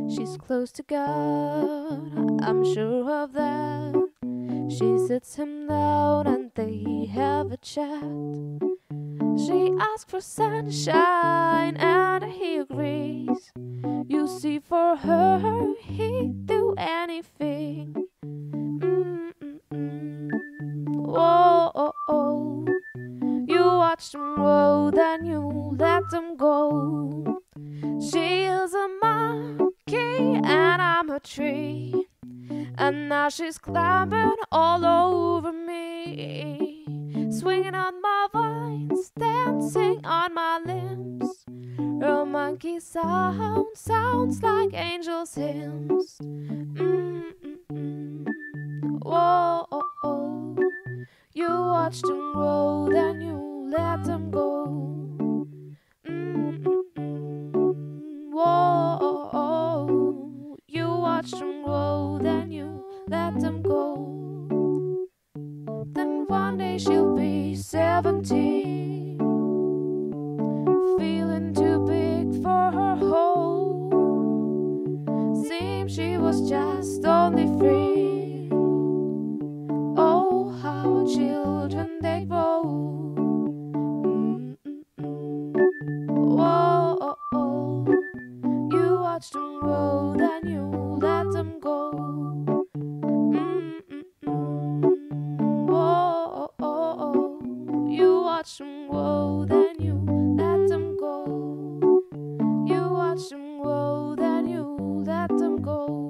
She's close to God, I'm sure of that. She sits him down and they have a chat. She asks for sunshine and he agrees. You see, for her he'd do anything. Whoa, oh, oh. You watch them grow, then you let them go. She is a monkey and I'm a tree, and now she's climbing all over me, swinging on my vines, dancing on my limbs. Her monkey sounds like angels' hymns. Whoa, oh, oh. You watch them grow, then you let them go. Whoa, oh, oh. You watch them grow, then you let them go. Then one day she'll be 17, feeling too big for her home. Seems she was just only 3. Oh, how children they grow. Whoa, oh, oh. You watch them grow, then you let them go. Whoa, oh, oh. You watch them grow, then you let them go. You watch them grow, then you let them go.